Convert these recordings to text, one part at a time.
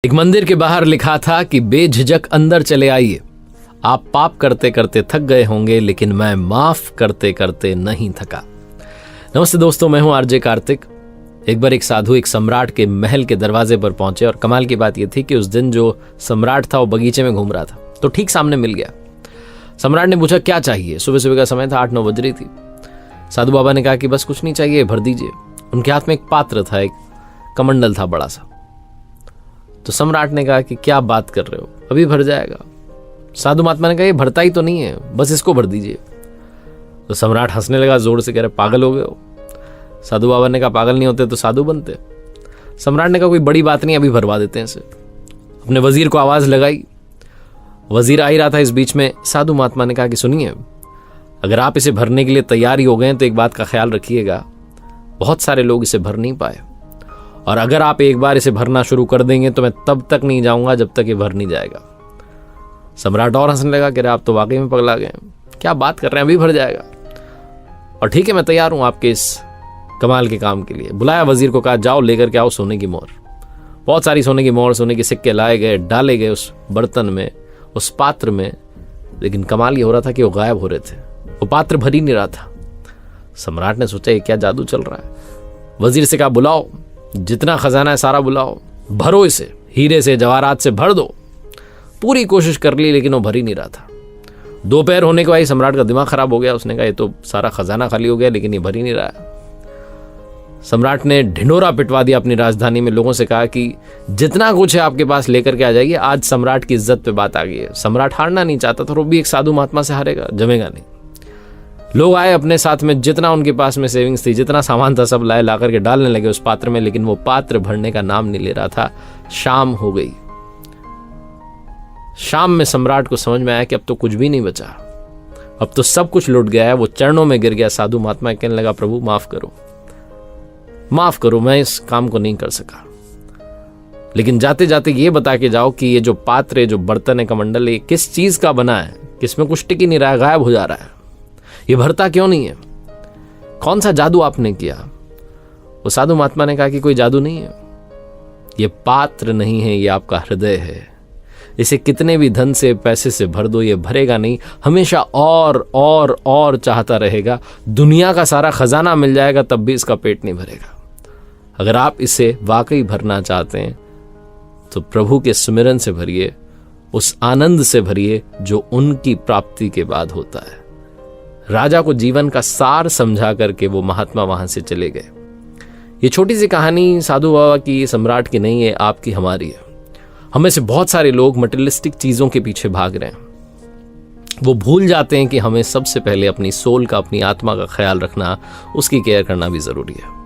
एक मंदिर के बाहर लिखा था कि बेझिझक अंदर चले आइए। आप पाप करते करते थक गए होंगे, लेकिन मैं माफ करते करते नहीं थका। नमस्ते दोस्तों, मैं हूं आरजे कार्तिक। एक बार एक साधु एक सम्राट के महल के दरवाजे पर पहुंचे और कमाल की बात यह थी कि उस दिन जो सम्राट था वो बगीचे में घूम रहा था, तो ठीक सामने मिल गया। सम्राट ने पूछा क्या चाहिए। सुबह सुबह का समय था, 8-9 बज रही थी। साधु बाबा ने कहा कि बस कुछ नहीं चाहिए, भर दीजिए। उनके हाथ में एक पात्र था, एक कमंडल था बड़ा सा। तो सम्राट ने कहा कि क्या बात कर रहे हो, अभी भर जाएगा। साधु महात्मा ने कहा ये भरता ही तो नहीं है, बस इसको भर दीजिए। तो सम्राट हंसने लगा, जोर से कह रहे पागल हो गए हो। साधु बाबा ने कहा पागल नहीं होते तो साधु बनते। सम्राट ने कहा कोई बड़ी बात नहीं, अभी भरवा देते हैं इसे। अपने वजीर को आवाज लगाई। वजीर आ ही रहा था इस बीच में। साधु महात्मा ने कहा कि सुनिए, अगर आप इसे भरने के लिए तैयार ही हो गए तो एक बात का ख्याल रखिएगा, बहुत सारे लोग इसे भर नहीं पाए, और अगर आप एक बार इसे भरना शुरू कर देंगे तो मैं तब तक नहीं जाऊंगा जब तक ये भर नहीं जाएगा। सम्राट और हंसने लगा, कह रहे आप तो वाकई में पगला गए, क्या बात कर रहे हैं, अभी भर जाएगा। और ठीक है, मैं तैयार हूं आपके इस कमाल के काम के लिए। बुलाया वजीर को, कहा जाओ लेकर के आओ सोने की मोहर। बहुत सारी सोने की मोहर, सोने के सिक्के लाए गए, डाले गए उस बर्तन में, उस पात्र में। लेकिन कमाल ये हो रहा था कि वो गायब हो रहे थे, वो पात्र भर ही नहीं रहा था। सम्राट ने सोचा ये क्या जादू चल रहा है। वजीर से कहा बुलाओ, जितना खजाना है सारा बुलाओ, भरो इसे, हीरे से जवाहरात से भर दो। पूरी कोशिश कर ली लेकिन वो भर ही नहीं रहा था। दोपहर होने के बाद सम्राट का दिमाग खराब हो गया। उसने कहा ये तो सारा खजाना खाली हो गया, लेकिन ये भर ही नहीं रहा है। सम्राट ने ढिंढोरा पिटवा दिया अपनी राजधानी में, लोगों से कहा कि जितना कुछ है आपके पास लेकर के आ जाइए। आज सम्राट की इज्जत पे बात आ गई है। सम्राट हारना नहीं चाहता था, और वो भी एक साधु महात्मा से हारेगा, जमेगा नहीं। लोग आए अपने साथ में, जितना उनके पास में सेविंग्स थी, जितना सामान था सब लाए, ला करके डालने लगे उस पात्र में। लेकिन वो पात्र भरने का नाम नहीं ले रहा था। शाम हो गई। शाम में सम्राट को समझ में आया कि अब तो कुछ भी नहीं बचा, अब तो सब कुछ लुट गया है। वो चरणों में गिर गया। साधु महात्मा कहने लगा प्रभु माफ करो, माफ करो, मैं इस काम को नहीं कर सका। लेकिन जाते जाते ये बता के जाओ कि ये जो पात्र है, जो बर्तन है, कमंडल है, किस चीज का बना है, किसमें कुछ टिक ही नहीं रहा है, गायब हो जा रहा है, ये भरता क्यों नहीं है, कौन सा जादू आपने किया। वो साधु महात्मा ने कहा कि कोई जादू नहीं है, ये पात्र नहीं है, ये आपका हृदय है। इसे कितने भी धन से, पैसे से भर दो, ये भरेगा नहीं, हमेशा और चाहता रहेगा। दुनिया का सारा खजाना मिल जाएगा तब भी इसका पेट नहीं भरेगा। अगर आप इसे वाकई भरना चाहते हैं तो प्रभु के सुमिरन से भरिए, उस आनंद से भरिए जो उनकी प्राप्ति के बाद होता है। राजा को जीवन का सार समझा करके वो महात्मा वहां से चले गए। ये छोटी सी कहानी साधु बाबा की, सम्राट की नहीं है, आपकी हमारी है। हमें से बहुत सारे लोग मटेरियलिस्टिक चीजों के पीछे भाग रहे हैं। वो भूल जाते हैं कि हमें सबसे पहले अपनी सोल का, अपनी आत्मा का ख्याल रखना, उसकी केयर करना भी जरूरी है।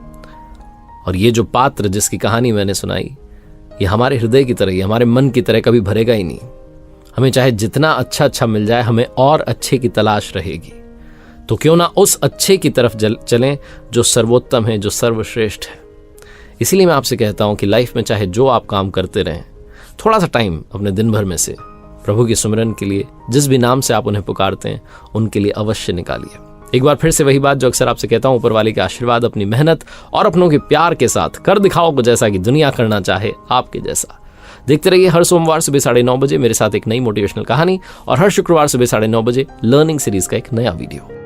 और ये जो पात्र जिसकी कहानी मैंने सुनाई, ये हमारे हृदय की तरह ही, हमारे मन की तरह कभी भरेगा ही नहीं। हमें चाहे जितना अच्छा मिल जाए, हमें और अच्छे की तलाश रहेगी। तो क्यों ना उस अच्छे की तरफ चलें जो सर्वोत्तम है, जो सर्वश्रेष्ठ है। इसीलिए मैं आपसे कहता हूं कि लाइफ में चाहे जो आप काम करते रहें, थोड़ा सा टाइम अपने दिन भर में से प्रभु के सुमिरन के लिए, जिस भी नाम से आप उन्हें पुकारते हैं, उनके लिए अवश्य निकालिए। एक बार फिर से वही बात जो अक्सर आपसे कहता हूं, ऊपर वाले के आशीर्वाद, अपनी मेहनत और अपनों के प्यार के साथ कर दिखाओ कुछ ऐसा कि दुनिया करना चाहे आपके जैसा। देखते रहिए हर सोमवार सुबह 9:30 बजे मेरे साथ एक नई मोटिवेशनल कहानी, और हर शुक्रवार सुबह 9:30 बजे लर्निंग सीरीज का एक नया वीडियो।